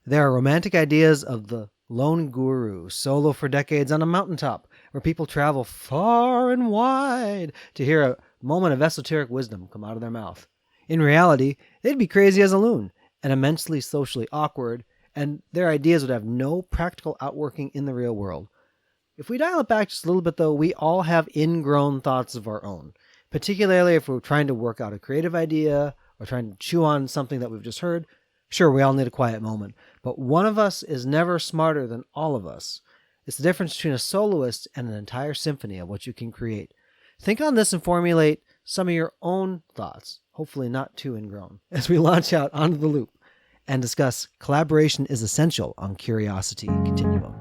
There are romantic ideas of the lone guru, solo for decades on a mountaintop, where people travel far and wide to hear a moment of esoteric wisdom come out of their mouth. In reality, they'd be crazy as a loon and immensely socially awkward, and their ideas would have no practical outworking in the real world. If we dial it back just a little bit, though, we all have ingrown thoughts of our own, particularly if we're trying to work out a creative idea or trying to chew on something that we've just heard. Sure, we all need a quiet moment, but one of us is never smarter than all of us. It's the difference between a soloist and an entire symphony of what you can create. Think on this and formulate some of your own thoughts, hopefully not too ingrown, as we launch out onto the loop and discuss collaboration is essential on Curiosity Continuum.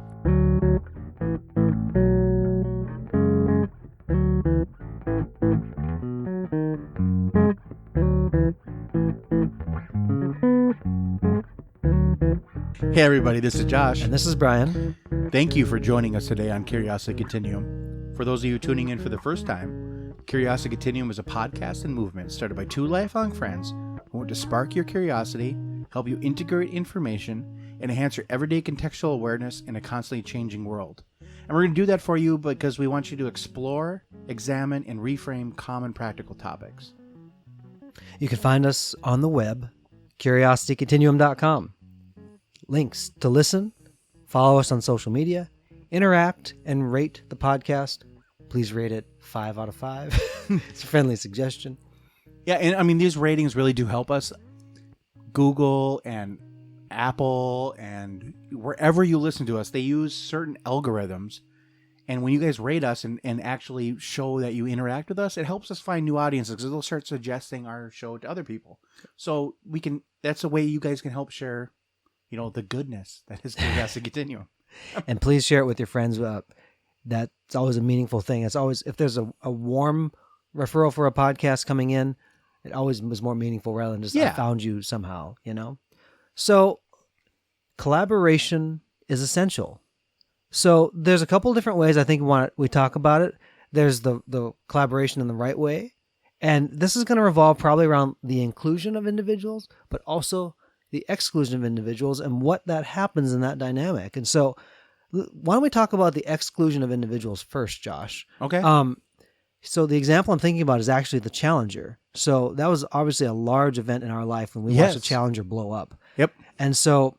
Hey everybody, this is Josh. And this is Brian. Thank you for joining us today on Curiosity Continuum. For those of you tuning in for the first time, Curiosity Continuum is a podcast and movement started by two lifelong friends who want to spark your curiosity, help you integrate information, and enhance your everyday contextual awareness in a constantly changing world. And we're going to do that for you because we want you to explore, examine, and reframe common practical topics. You can find us on the web, curiositycontinuum.com. Links to listen, follow us on social media, interact, and rate the podcast. Please rate it 5 out of 5. It's a friendly suggestion. Yeah, and I mean, these ratings really do help us. Google and Apple and wherever you listen to us, they use certain algorithms. And when you guys rate us and actually show that you interact with us, it helps us find new audiences because they'll start suggesting our show to other people. So that's a way you guys can help share, the goodness that is Curiosity Continuum. And please share it with your friends. That's always a meaningful thing. It's always, if there's a warm referral for a podcast coming in, it always was more meaningful rather than just I found you somehow, So collaboration is essential. So there's a couple of different ways I think we talk about it. There's the collaboration in the right way. And this is going to revolve probably around the inclusion of individuals, but also the exclusion of individuals and what that happens in that dynamic. And so why don't we talk about the exclusion of individuals first, Josh? Okay. So the example I'm thinking about is actually the Challenger. So that was obviously a large event in our life when we watched the Challenger blow up. Yep. And so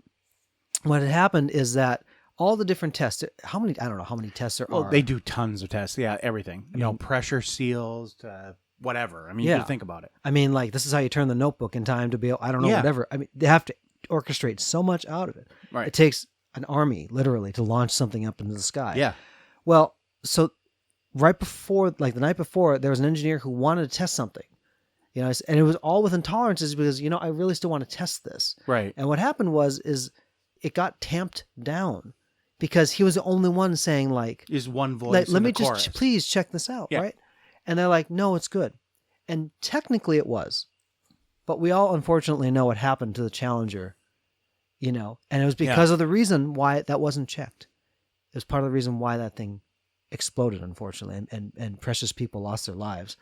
what had happened is that all the different tests, I don't know how many tests there are. They do tons of tests. Yeah, everything. Pressure seals to whatever. I mean, you think about it. I mean, like, this is how you turn the notebook in time to be able, whatever. I mean, they have to orchestrate so much out of it. Right. It takes an army, literally, to launch something up into the sky. Yeah. Well, so right before, like the night before, there was an engineer who wanted to test something. And it was all within tolerances because, I really still want to test this. Right. And what happened is it got tamped down because he was the only one saying, like, is one voice. Let me just please check this out, right? And they're like, no, it's good. And technically it was. But we all unfortunately know what happened to the Challenger, and it was because of the reason why that wasn't checked. It was part of the reason why that thing exploded, unfortunately, and precious people lost their lives.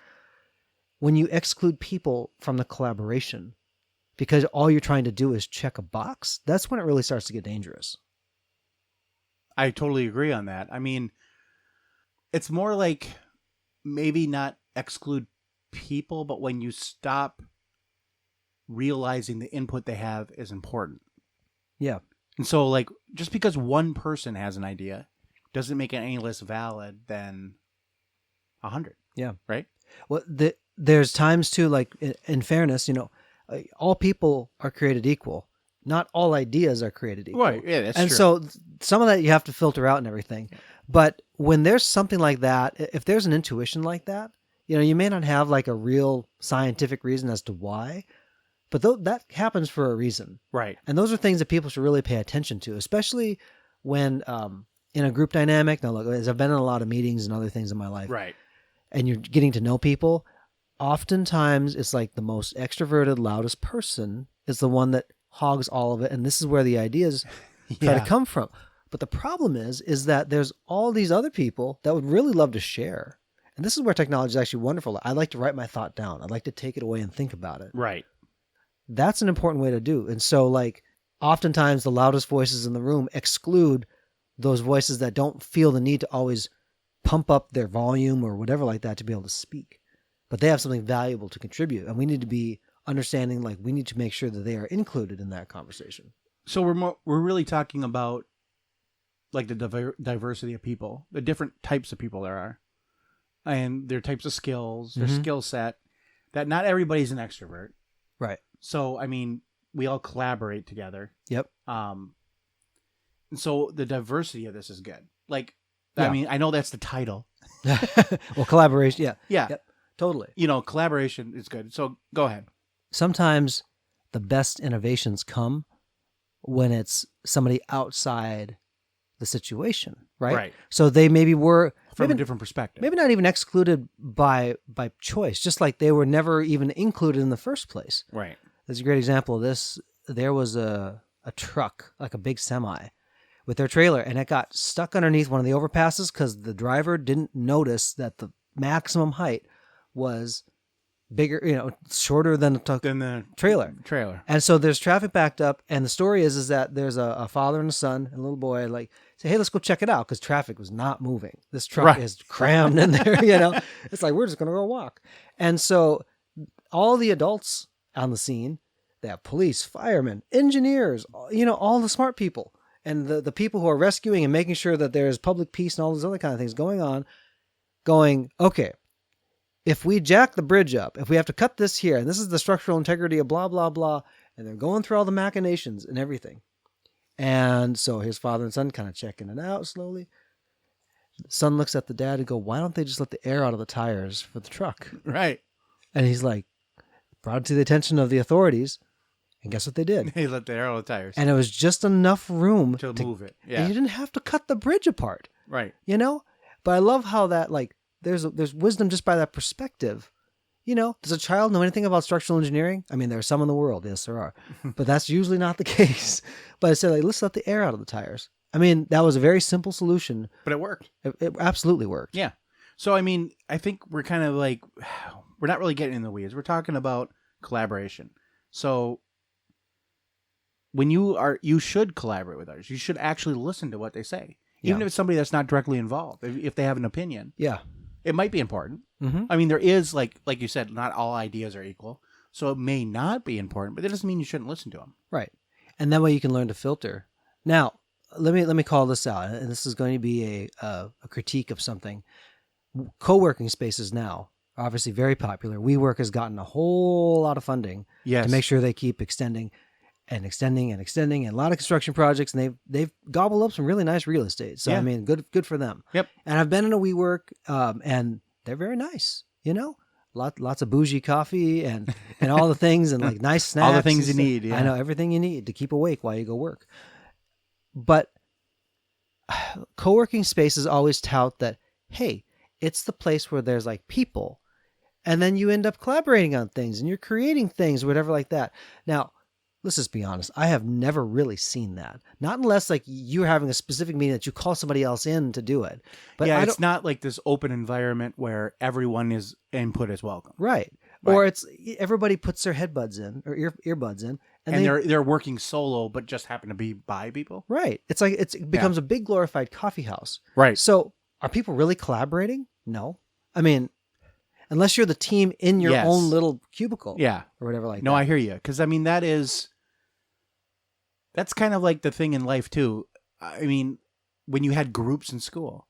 When you exclude people from the collaboration because all you're trying to do is check a box, that's when it really starts to get dangerous. I totally agree on that. I mean, it's more like maybe not exclude people, but when you stop realizing the input they have is important. Yeah. And so, like, just because one person has an idea doesn't make it any less valid than 100. Yeah. Right? Well, there's times too, like, in fairness, all people are created equal. Not all ideas are created equal. Right. Yeah, that's true. And so some of that you have to filter out and everything. Yeah. But when there's something like that, if there's an intuition like that, you may not have like a real scientific reason as to why, but that happens for a reason. Right. And those are things that people should really pay attention to, especially when in a group dynamic. Now, look, as I've been in a lot of meetings and other things in my life. Right. And you're getting to know people. Oftentimes, it's like the most extroverted, loudest person is the one that hogs all of it. And this is where the ideas try to come from. But the problem is that there's all these other people that would really love to share. And this is where technology is actually wonderful. I like to write my thought down. I'd like to take it away and think about it. Right. That's an important way to do. And so, like, oftentimes the loudest voices in the room exclude those voices that don't feel the need to always pump up their volume or whatever like that to be able to speak. But they have something valuable to contribute, and we need to be understanding, like, we need to make sure that they are included in that conversation. So we're really talking about like the diversity of people, the different types of people there are, and their types of skills, their skill set. That not everybody's an extrovert, Right. so I mean, we all collaborate together. Yep. And so the diversity of this is good. Like, Yeah. I mean, I know that's the title. Well, collaboration. Yeah. Yeah. Yep. Totally. You know, collaboration is good. So go ahead. Sometimes the best innovations come when it's somebody outside the situation, right? Right. So they maybe were From maybe, a different perspective. maybe not even excluded by choice, just like they were never even included in the first place. Right. There's a great example of this. There was a truck, like a big semi, with their trailer, and it got stuck underneath one of the overpasses because the driver didn't notice that the maximum height was bigger, shorter than the Then the trailer. Trailer. And so there's traffic backed up, and the story is that there's a father and a son and a little boy like say, hey, let's go check it out, because traffic was not moving. This truck Right. is crammed in there, It's like, we're just going to go walk. And so all the adults on the scene, they have police, firemen, engineers, all the smart people, and the people who are rescuing and making sure that there's public peace and all those other kind of things going on, going, okay, if we jack the bridge up, if we have to cut this here, and this is the structural integrity of blah, blah, blah, and they're going through all the machinations and everything. And so his father and son kind of checking it out slowly. The son looks at the dad and go, why don't they just let the air out of the tires for the truck? Right. And he's like, brought it to the attention of the authorities. And guess what they did? They let the arrow tires And it was just enough room to move it. And Yeah. you didn't have to cut the bridge apart, Right. But I love how that, like, there's wisdom just by that perspective. Does a child know anything about structural engineering? I mean, there are some in the world. Yes, there are. But that's usually not the case. But I said, like, let's let the air out of the tires. I mean, that was a very simple solution. But it worked. It absolutely worked. Yeah. So, I mean, I think we're kind of like, we're not really getting in the weeds. We're talking about collaboration. So, when you should collaborate with others. You should actually listen to what they say. Even Yeah. if it's somebody that's not directly involved. If they have an opinion, Yeah. it might be important. Mm-hmm. I mean, there is, like you said, not all ideas are equal. So, it may not be important, but that doesn't mean you shouldn't listen to them. Right. And that way you can learn to filter. Now, let me call this out. And this is going to be a critique of something. Co-working spaces now are obviously very popular. WeWork has gotten a whole lot of funding Yes. to make sure they keep extending and a lot of construction projects, and they've gobbled up some really nice real estate. So Yeah. I mean, good for them. Yep. And I've been in a WeWork, and they're very nice. Lots of bougie coffee and all the things, and like nice snacks. All the things and you stuff. need, yeah. I know everything you need to keep awake while you go work. But co-working spaces always tout that, hey, it's the place where there's like people, and then you end up collaborating on things and you're creating things or whatever like that. Now, let's just be honest. I have never really seen that. Not unless like you're having a specific meeting that you call somebody else in to do it. But yeah, I it's don't, not like this open environment where everyone's input is welcome. right. Right. Or it's everybody puts their headbuds in or earbuds in, And they're working solo, but just happen to be by people. right. It's like it becomes a big glorified coffee house. Right. So are people really collaborating? No. I mean, unless you're the team in your Yes. own little cubicle. Yeah. Or whatever like No, that. I hear you. Because, I mean, that's kind of like the thing in life, too. I mean, when you had groups in school,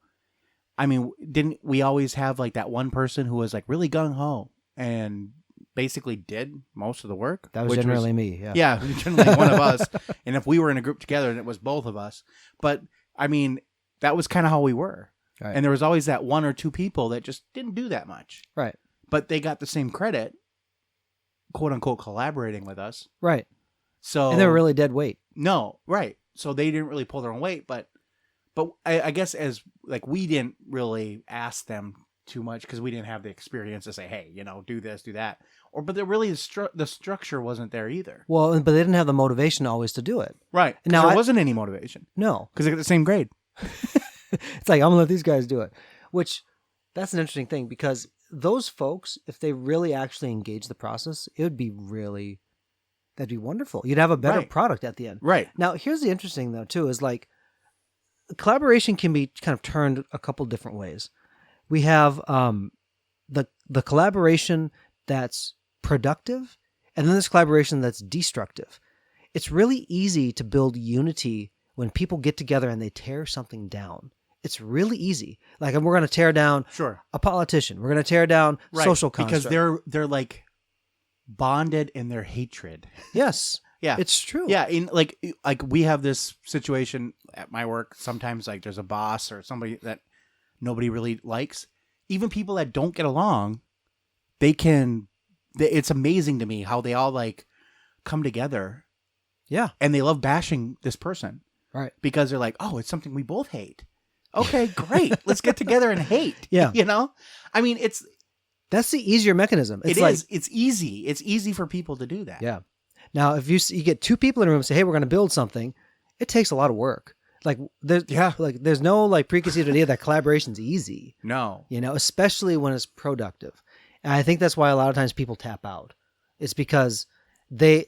I mean, didn't we always have like that one person who was like really gung-ho and basically did most of the work? That was which generally me. Yeah. Yeah, generally one of us. And if we were in a group together, and it was both of us. But, I mean, that was kind of how we were. Right. And there was always that one or two people that just didn't do that much. Right. But they got the same credit, quote unquote, collaborating with us. Right. So And they were really dead weight. no, right. So they didn't really pull their own weight, but I guess as like we didn't really ask them too much because we didn't have the experience to say, hey, do this, do that, but the structure wasn't there either. Well, but they didn't have the motivation always to do it. Right. Now There I- wasn't any motivation No. because they got the same grade. It's like, I'm going to let these guys do it. Which, that's an interesting thing, because those folks, if they really actually engage the process, it would be really That'd be wonderful. You'd have a better Right. product at the end. Right. Now, here's the interesting though too is like collaboration can be kind of turned a couple different ways. We have the collaboration that's productive, and then there's collaboration that's destructive. It's really easy to build unity when people get together and they tear something down. It's really easy. Like we're going to tear down Sure. a politician. We're going to tear down Right. social because construct. they're like bonded in their hatred. Yes, Yeah. it's true. Yeah, in like we have this situation at my work. Sometimes like there's a boss or somebody that nobody really likes. Even people that don't get along, it's amazing to me how they all like come together Yeah. and they love bashing this person Right. because they're like, "Oh, it's something we both hate." Okay, great. Let's get together and hate. Yeah. You know? I mean, That's the easier mechanism. It's like, it's easy. It's easy for people to do that. yeah. Now, if you get two people in a room and say, "Hey, we're going to build something," it takes a lot of work. Like there's no like preconceived idea that collaboration's easy. No. You know, especially when it's productive. And I think that's why a lot of times people tap out. It's because they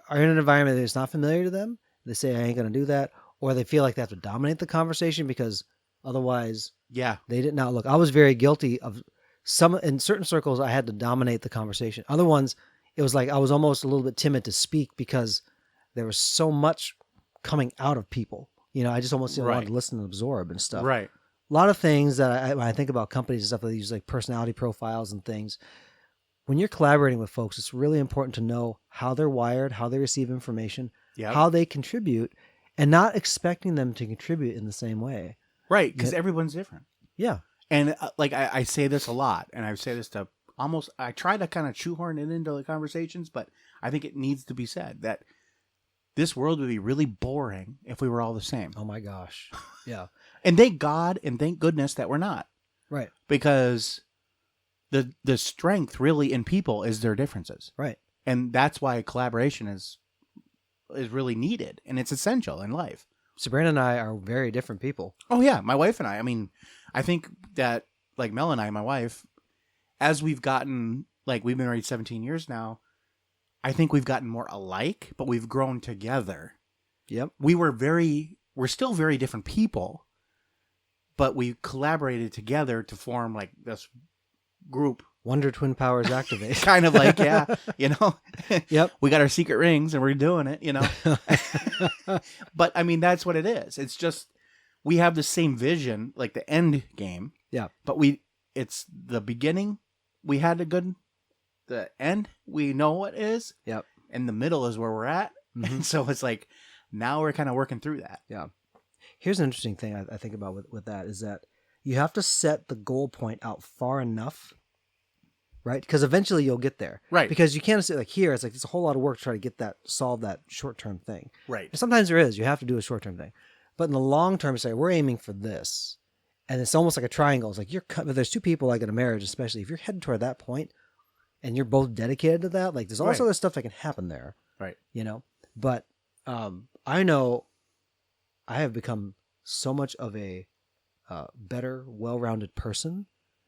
are in an environment that's not familiar to them. They say, "I ain't going to do that," or they feel like they have to dominate the conversation because otherwise Yeah. they did not look. I was very guilty of some in certain circles. I had to dominate the conversation. Other ones, it was like I was almost a little bit timid to speak because there was so much coming out of people. You know, I just almost wanted Right. to listen and absorb and stuff. Right. A lot of things that when I think about companies and stuff, they use like personality profiles and things. When you're collaborating with folks, it's really important to know how they're wired, how they receive information, Yeah. how they contribute, and not expecting them to contribute in the same way. Right, because everyone's different. Yeah. And like I say this a lot, and I say this to I try to kind of shoehorn it into the conversations, but I think it needs to be said that this world would be really boring if we were all the same. Oh my gosh. Yeah. And thank God and thank goodness that we're not, Right. because the strength really in people is their differences, Right. and that's why collaboration is really needed and it's essential in life. Sabrina and I are very different people. Oh yeah, my wife and I mean, I think that like Mel and I, my wife, as we've gotten like we've been married 17 years now, I think we've gotten more alike, but we've grown together. Yep. We're still very different people, but we collaborated together to form like this group. Wonder Twin Powers activate. Kind of like, yeah, you know, Yep. we got our secret rings and we're doing it, you know. But I mean, that's what it is. It's just, we have the same vision, like the end game. Yeah. But it's the beginning. We had the end, we know what is. Yep. And the middle is where we're at. Mhm. And so it's like, now we're kind of working through that. Yeah. Here's an interesting thing I think about with that is that you have to set the goal point out far enough, right? Because eventually you'll get there. Right. Because you can't say like here, it's like it's a whole lot of work to try to solve that short-term thing. Right. And sometimes there is. You have to do a short-term thing. But in the long term, say we're aiming for this. And it's almost like a triangle. It's like if there's two people like in a marriage, especially if you're heading toward that point and you're both dedicated to that, like there's all Right. sorts of stuff that can happen there. Right. You know? But I know I have become so much of a better, well-rounded person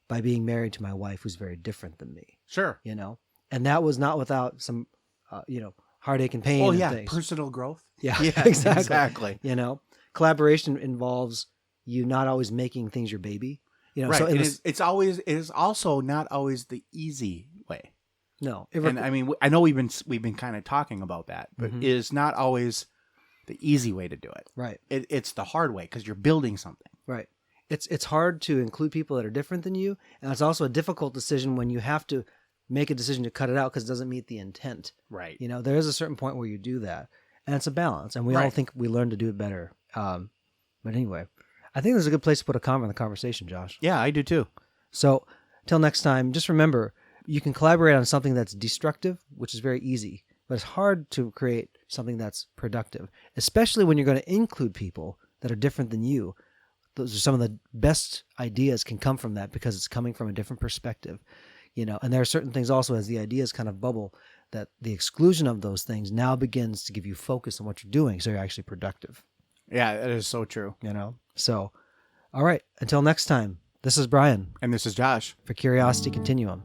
by being married to my wife who's very different than me, Sure. you know? And that was not without some, heartache and pain Oh and yeah. things. Personal growth. Yeah, Yeah, exactly. exactly. You know, collaboration involves you not always making things your baby. You know, Right. so It is also not always the easy way. no, And I mean, I know we've been kind of talking about that, but Mhm. it is not always the easy way to do it. right, It's the hard way because you're building something. right. It's hard to include people that are different than you, and it's also a difficult decision when you have to make a decision to cut it out because it doesn't meet the intent. Right. You know, there is a certain point where you do that, and it's a balance, and we all Right. think we learn to do it better. But anyway, I think there's a good place to put a comma in the conversation, Josh. Yeah, I do too. So, till next time, just remember you can collaborate on something that's destructive, which is very easy, but it's hard to create something that's productive, especially when you're going to include people that are different than you. Those are some of the best ideas can come from that because it's coming from a different perspective, you know. And there are certain things also as the ideas kind of bubble that the exclusion of those things now begins to give you focus on what you're doing, so you're actually productive, Yeah, that is so true. you know. So, all right, until next time, this is Brian And this is Josh. for Curiosity Continuum.